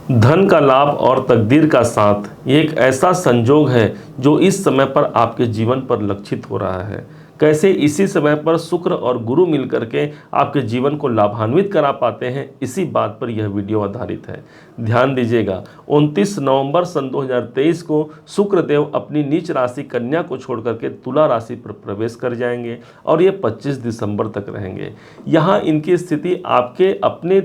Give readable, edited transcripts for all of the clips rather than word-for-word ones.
धन का लाभ और तकदीर का साथ ये एक ऐसा संजोग है जो इस समय पर आपके जीवन पर लक्षित हो रहा है। कैसे इसी समय पर शुक्र और गुरु मिलकर के आपके जीवन को लाभान्वित करा पाते हैं, इसी बात पर यह वीडियो आधारित है। ध्यान दीजिएगा, 29 नवंबर सन 2023 को शुक्र देव अपनी नीच राशि कन्या को छोड़कर के तुला राशि पर प्रवेश कर जाएंगे और ये 25 दिसंबर तक रहेंगे। यहाँ इनकी स्थिति आपके अपने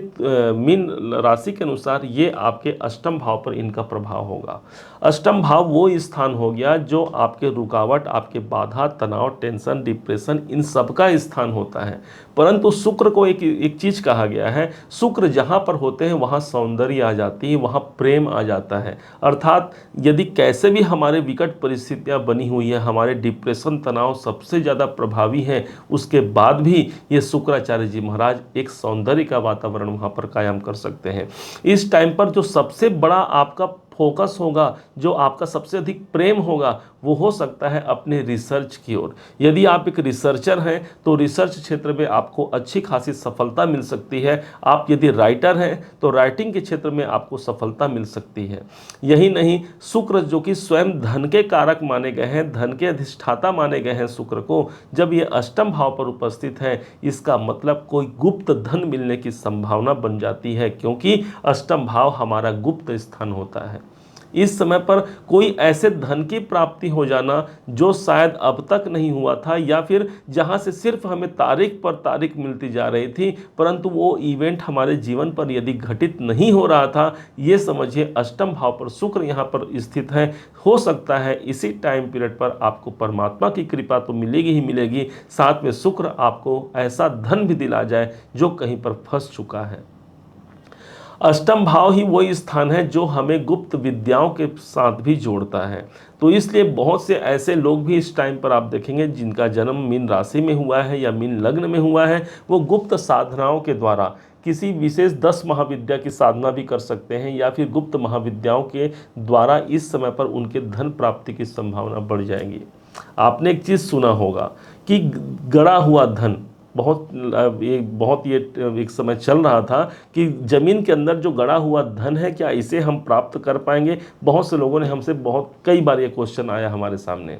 मीन राशि के अनुसार ये आपके अष्टम भाव पर इनका प्रभाव होगा। अष्टम भाव वो स्थान हो गया जो आपके रुकावट, आपके बाधा, तनाव, टेंशन, डिप्रेशन, इन सब का स्थान होता है। परंतु शुक्र को एक चीज कहा गया है, शुक्र जहां पर होते हैं वहां सौंदर्य आ जाती है, वहां प्रेम आ जाता है। अर्थात यदि कैसे भी हमारे विकट परिस्थितियां बनी हुई है, हमारे डिप्रेशन, तनाव सबसे ज़्यादा प्रभावी हैं, उसके बाद भी ये शुक्राचार्य जी महाराज एक सौंदर्य का वातावरण वहाँ पर कायम कर सकते हैं। इस टाइम पर जो सबसे बड़ा आपका फोकस होगा, जो आपका सबसे अधिक प्रेम होगा, वो हो सकता है अपने रिसर्च की ओर। यदि आप एक रिसर्चर हैं तो रिसर्च क्षेत्र में आपको अच्छी खासी सफलता मिल सकती है। आप यदि राइटर हैं तो राइटिंग के क्षेत्र में आपको सफलता मिल सकती है। यही नहीं, शुक्र जो कि स्वयं धन के कारक माने गए हैं, धन के अधिष्ठाता माने गए हैं शुक्र को, जब ये अष्टम भाव पर उपस्थित है, इसका मतलब कोई गुप्त धन मिलने की संभावना बन जाती है, क्योंकि अष्टम भाव हमारा गुप्त स्थान होता है। इस समय पर कोई ऐसे धन की प्राप्ति हो जाना जो शायद अब तक नहीं हुआ था, या फिर जहां से सिर्फ हमें तारीख पर तारीख मिलती जा रही थी, परंतु वो इवेंट हमारे जीवन पर यदि घटित नहीं हो रहा था, ये समझिए अष्टम भाव पर शुक्र यहाँ पर स्थित है। हो सकता है इसी टाइम पीरियड पर आपको परमात्मा की कृपा तो मिलेगी ही मिलेगी, साथ में शुक्र आपको ऐसा धन भी दिला जाए जो कहीं पर फंस चुका है। अष्टम भाव ही वही स्थान है जो हमें गुप्त विद्याओं के साथ भी जोड़ता है। तो इसलिए बहुत से ऐसे लोग भी इस टाइम पर आप देखेंगे जिनका जन्म मीन राशि में हुआ है या मीन लग्न में हुआ है, वो गुप्त साधनाओं के द्वारा किसी विशेष 10 महाविद्या की साधना भी कर सकते हैं, या फिर गुप्त महाविद्याओं के द्वारा इस समय पर उनके धन प्राप्ति की संभावना बढ़ जाएगी। आपने एक चीज़ सुना होगा कि गड़ा हुआ धन, बहुत ये एक समय चल रहा था कि जमीन के अंदर जो गड़ा हुआ धन है, क्या इसे हम प्राप्त कर पाएंगे। बहुत से लोगों ने हमसे कई बार ये क्वेश्चन आया हमारे सामने।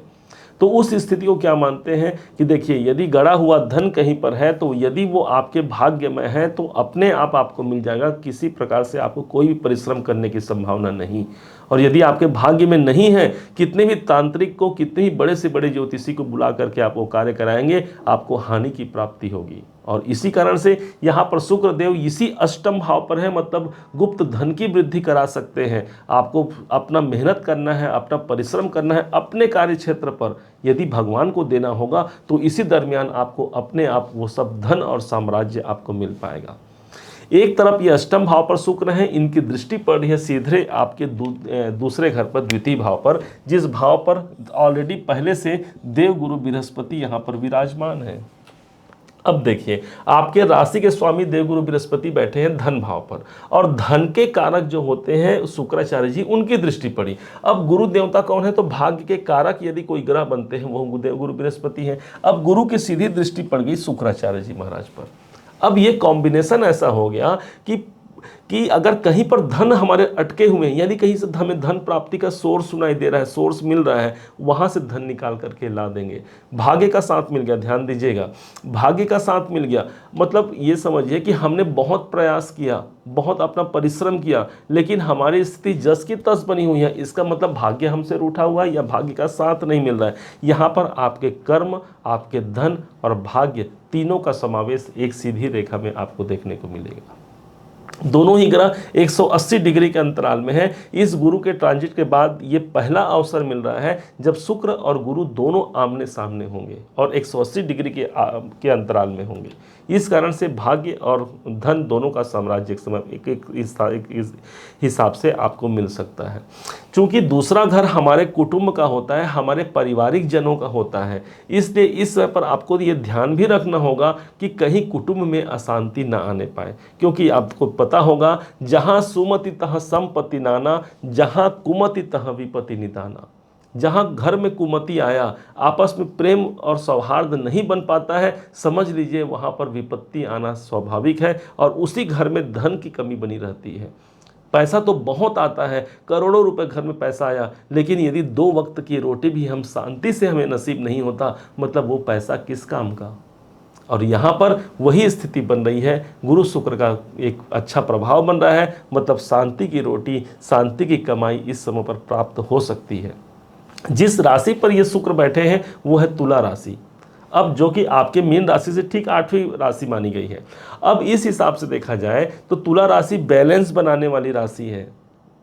तो उस स्थिति को क्या मानते हैं कि देखिए, यदि गड़ा हुआ धन कहीं पर है तो यदि वो आपके भाग्य में है तो अपने आप आपको मिल जाएगा, किसी प्रकार से आपको कोई भी परिश्रम करने की संभावना नहीं। और यदि आपके भाग्य में नहीं है, कितने भी तांत्रिक को, कितने ही बड़े से बड़े ज्योतिषी को बुला करके आप वो कार्य कराएंगे, आपको हानि की प्राप्ति होगी। और इसी कारण से यहाँ पर शुक्र देव इसी अष्टम भाव पर है, मतलब गुप्त धन की वृद्धि करा सकते हैं। आपको अपना मेहनत करना है, अपना परिश्रम करना है अपने कार्य क्षेत्र पर, यदि भगवान को देना होगा तो इसी दरमियान आपको अपने आप वो सब धन और साम्राज्य आपको मिल पाएगा। एक तरफ ये अष्टम भाव पर शुक्र है, इनकी दृष्टि पड़ रही है सीधे आपके दूसरे घर पर, द्वितीय भाव पर, जिस भाव पर ऑलरेडी पहले से देवगुरु बृहस्पति यहाँ पर विराजमान है। अब देखिए, आपके राशि के स्वामी देवगुरु बृहस्पति बैठे हैं धन भाव पर, और धन के कारक जो होते हैं शुक्राचार्य जी, उनकी दृष्टि पड़ी। अब गुरु देवता कौन है, तो भाग्य के कारक यदि कोई ग्रह बनते हैं वो देवगुरु बृहस्पति हैं। अब गुरु की सीधी दृष्टि पड़ गई शुक्राचार्य जी महाराज पर। अब ये कॉम्बिनेशन ऐसा हो गया कि अगर कहीं पर धन हमारे अटके हुए हैं, यानी कहीं से हमें धन प्राप्ति का सोर्स सुनाई दे रहा है, सोर्स मिल रहा है, वहां से धन निकाल करके ला देंगे। भाग्य का साथ मिल गया, ध्यान दीजिएगा, भाग्य का साथ मिल गया, मतलब ये समझिए कि हमने बहुत प्रयास किया, बहुत अपना परिश्रम किया, लेकिन हमारी स्थिति जस की तस बनी हुई है, इसका मतलब भाग्य हमसे रूठा हुआ है या भाग्य का साथ नहीं मिल रहा है। यहाँ पर आपके कर्म, आपके धन और भाग्य तीनों का समावेश एक सीधी रेखा में आपको देखने को मिलेगा। दोनों ही ग्रह 180 डिग्री के अंतराल में है। इस गुरु के ट्रांजिट के बाद ये पहला अवसर मिल रहा है जब शुक्र और गुरु दोनों आमने सामने होंगे और 180 डिग्री के अंतराल में होंगे। इस कारण से भाग्य और धन दोनों का साम्राज्य एक समय एक हिसाब से आपको मिल सकता है। चूंकि दूसरा घर हमारे कुटुंब का होता है, हमारे पारिवारिक जनों का होता है, इसलिए इस समय पर आपको ये ध्यान भी रखना होगा कि कहीं कुटुंब में अशांति ना आने पाए, क्योंकि आपको पता होगा जहां सुमति तहाँ संपत्ति नाना, जहां कुमति तहाँ विपत्ति निदाना। जहां घर में कुमति आया, आपस में प्रेम और सौहार्द नहीं बन पाता है, समझ लीजिए वहां पर विपत्ति आना स्वाभाविक है और उसी घर में धन की कमी बनी रहती है। पैसा तो बहुत आता है, करोड़ों रुपए घर में पैसा आया, लेकिन यदि 2 वक्त की रोटी भी हम शांति से हमें नसीब नहीं होता, मतलब वो पैसा किस काम का। और यहाँ पर वही स्थिति बन रही है, गुरु शुक्र का एक अच्छा प्रभाव बन रहा है, मतलब शांति की रोटी, शांति की कमाई इस समय पर प्राप्त हो सकती है। जिस राशि पर ये शुक्र बैठे हैं वो है तुला राशि, अब जो कि आपके मीन राशि से ठीक 8वीं राशि मानी गई है। अब इस हिसाब से देखा जाए तो तुला राशि बैलेंस बनाने वाली राशि है,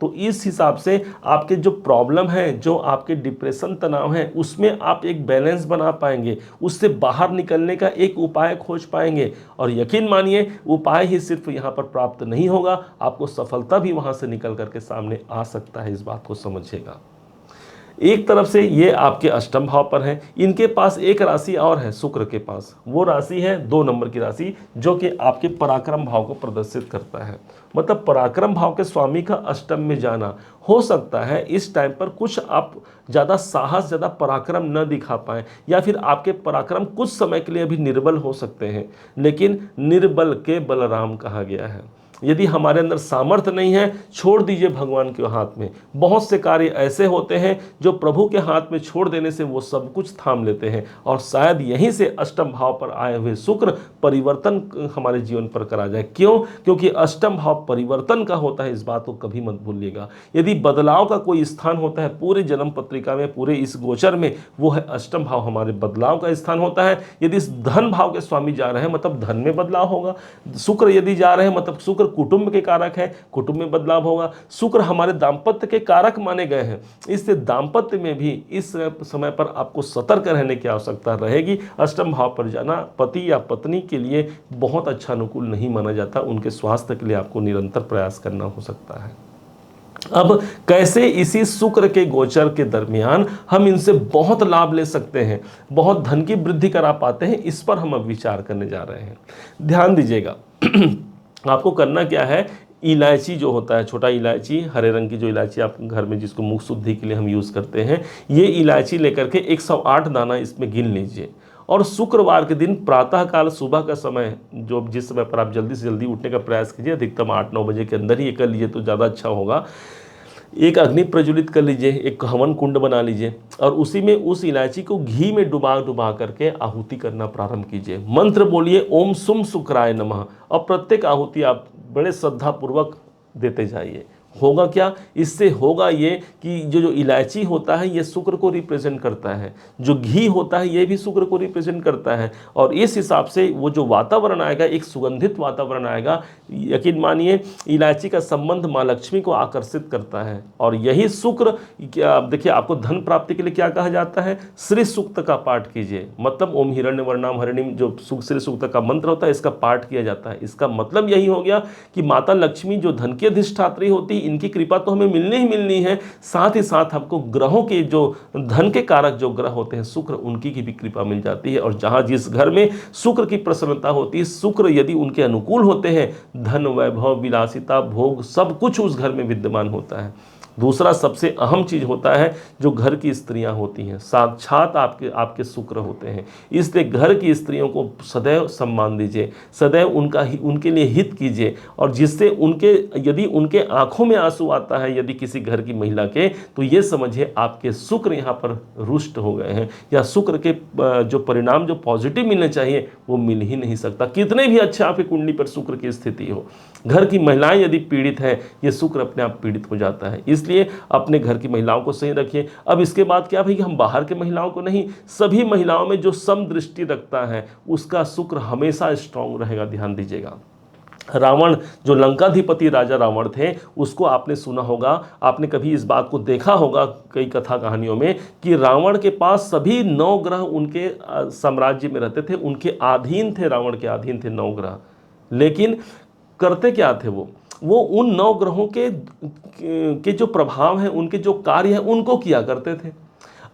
तो इस हिसाब से आपके जो प्रॉब्लम है, जो आपके डिप्रेशन तनाव है, उसमें आप एक बैलेंस बना पाएंगे, उससे बाहर निकलने का एक उपाय खोज पाएंगे। और यकीन मानिए उपाय ही सिर्फ यहाँ पर प्राप्त नहीं होगा, आपको सफलता भी वहाँ से निकल करके सामने आ सकता है, इस बात को समझिएगा। एक तरफ से ये आपके अष्टम भाव पर हैं, इनके पास एक राशि और है शुक्र के पास, वो राशि है 2 नंबर की राशि, जो कि आपके पराक्रम भाव को प्रदर्शित करता है। मतलब पराक्रम भाव के स्वामी का अष्टम में जाना, हो सकता है इस टाइम पर कुछ आप ज़्यादा साहस, ज़्यादा पराक्रम न दिखा पाएँ, या फिर आपके पराक्रम कुछ समय के लिए अभी निर्बल हो सकते हैं, लेकिन निर्बल के बलराम कहा गया है। यदि हमारे अंदर सामर्थ्य नहीं है, छोड़ दीजिए भगवान के हाथ में। बहुत से कार्य ऐसे होते हैं जो प्रभु के हाथ में छोड़ देने से वो सब कुछ थाम लेते हैं, और शायद यहीं से अष्टम भाव पर आए हुए शुक्र परिवर्तन हमारे जीवन पर करा जाए। क्यों? क्योंकि अष्टम भाव परिवर्तन का होता है, इस बात को कभी मत भूलिएगा। यदि बदलाव का कोई स्थान होता है पूरे जन्म पत्रिका में, पूरे इस गोचर में, वो है अष्टम भाव, हमारे बदलाव का स्थान होता है। यदि इस धन भाव के स्वामी जा रहे हैं, मतलब धन में बदलाव होगा। शुक्र यदि जा रहे हैं, मतलब शुक्र कुटुंब के कारक है, कुटुंब में बदलाव होगा। शुक्र हमारे दाम्पत्य के कारक माने गए हैं, इससे दाम्पत्य में भी इस समय पर आपको सतर्क रहने की आवश्यकता रहेगी। अष्टम भाव पर जाना पति या पत्नी के लिए बहुत अच्छा अनुकूल नहीं माना जाता, उनके स्वास्थ्य के लिए आपको निरंतर प्रयास करना हो सकता है। अब कैसे इसी शुक्र के गोचर के दरमियान हम इनसे बहुत लाभ ले सकते हैं, बहुत धन की वृद्धि करा पाते हैं, इस पर हम अब विचार करने जा रहे हैं। ध्यान दीजिएगा आपको करना क्या है, इलायची जो होता है, छोटा इलायची, हरे रंग की जो इलायची आप घर में जिसको मुख शुद्धि के लिए हम यूज़ करते हैं, ये इलायची लेकर के 108 दाना इसमें गिन लीजिए। और शुक्रवार के दिन प्रातःकाल सुबह का समय, जो जिस समय पर आप जल्दी से जल्दी उठने का प्रयास कीजिए, अधिकतम 8-9 बजे के अंदर ही ये कर लीजिए तो ज़्यादा अच्छा होगा। एक अग्नि प्रज्वलित कर लीजिए, एक हवन कुंड बना लीजिए, और उसी में उस इलायची को घी में डुबा डुबा करके आहुति करना प्रारंभ कीजिए। मंत्र बोलिए ओम सुम शुक्राय नमः, और प्रत्येक आहुति आप बड़े श्रद्धापूर्वक देते जाइए। होगा क्या, इससे होगा ये कि जो इलायची होता है ये शुक्र को रिप्रेजेंट करता है, जो घी होता है ये भी शुक्र को रिप्रेजेंट करता है, और इस हिसाब से वो जो वातावरण आएगा, एक सुगंधित वातावरण आएगा। यकीन मानिए इलायची का संबंध माँ लक्ष्मी को आकर्षित करता है, और यही शुक्र, देखिए आपको धन प्राप्ति के लिए क्या कहा जाता है, श्री सूक्त का पाठ कीजिए। मतलब ओम हिरण्य वर्णाम हरिणीम जो श्री सूक्त का मंत्र होता है, इसका पाठ किया जाता है। इसका मतलब यही हो गया कि माता लक्ष्मी जो धन की अधिष्ठात्री होती, इनकी कृपा तो हमें मिलनी ही मिलनी है, साथ ही साथ हमको ग्रहों के जो धन के कारक जो ग्रह होते हैं शुक्र, उनकी की भी कृपा मिल जाती है। और जहां जिस घर में शुक्र की प्रसन्नता होती है, शुक्र यदि उनके अनुकूल होते हैं, धन वैभव विलासिता भोग सब कुछ उस घर में विद्यमान होता है। दूसरा सबसे अहम चीज होता है जो घर की स्त्रियां होती हैं, साक्षात आपके शुक्र होते हैं। इसलिए घर की स्त्रियों को सदैव सम्मान दीजिए, सदैव उनके लिए हित कीजिए, और जिससे यदि उनके आंखों में आंसू आता है यदि किसी घर की महिला के, तो ये समझिए आपके शुक्र यहाँ पर रुष्ट हो गए हैं, या शुक्र के जो परिणाम जो पॉजिटिव मिलने चाहिए वो मिल ही नहीं सकता, कितने भी अच्छे आपकी कुंडली पर शुक्र की स्थिति हो। घर की महिलाएं यदि पीड़ित है, ये शुक्र अपने आप पीड़ित हो जाता है। इसलिए अपने घर की महिलाओं को सही रखिए। अब इसके बाद क्या भाई, हम बाहर के महिलाओं को नहीं, सभी महिलाओं में जो समदृष्टि रखता है उसका शुक्र हमेशा स्ट्रांग रहेगा। ध्यान दीजिएगा, रावण जो लंकाधिपति राजा रावण थे, उसको आपने सुना होगा, आपने कभी इस बात को देखा होगा कई कथा कहानियों में, कि रावण के पास सभी 9 ग्रह उनके साम्राज्य में रहते थे, उनके अधीन थे, रावण के अधीन थे 9 ग्रह। लेकिन करते क्या थे वो उन 9 ग्रहों के जो प्रभाव हैं, उनके जो कार्य हैं, उनको किया करते थे।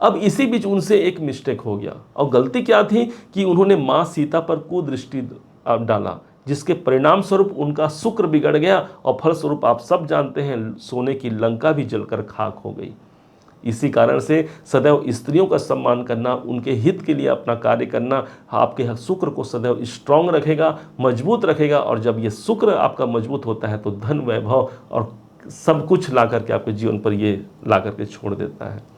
अब इसी बीच उनसे एक मिस्टेक हो गया, और गलती क्या थी कि उन्होंने माँ सीता पर कुदृष्टि डाला, जिसके परिणाम स्वरूप उनका शुक्र बिगड़ गया, और फलस्वरूप आप सब जानते हैं सोने की लंका भी जलकर खाक हो गई। इसी कारण से सदैव स्त्रियों का सम्मान करना, उनके हित के लिए अपना कार्य करना आपके शुक्र को सदैव स्ट्रांग रखेगा, मजबूत रखेगा। और जब ये शुक्र आपका मजबूत होता है तो धन वैभव और सब कुछ ला करके आपके जीवन पर ये ला करके छोड़ देता है।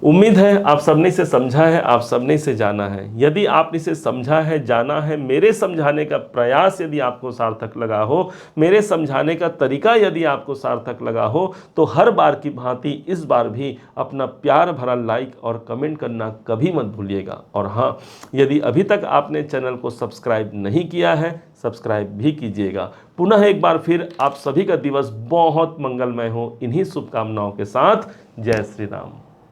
उम्मीद है आप सबने इसे समझा है, आप सबने इसे जाना है। यदि आपने इसे समझा है, जाना है, मेरे समझाने का प्रयास यदि आपको सार्थक लगा हो, मेरे समझाने का तरीका यदि आपको सार्थक लगा हो, तो हर बार की भांति इस बार भी अपना प्यार भरा लाइक और कमेंट करना कभी मत भूलिएगा। और हाँ, यदि अभी तक आपने चैनल को सब्सक्राइब नहीं किया है, सब्सक्राइब भी कीजिएगा। पुनः एक बार फिर आप सभी का दिवस बहुत मंगलमय हो, इन्हीं शुभकामनाओं के साथ। जय श्री राम।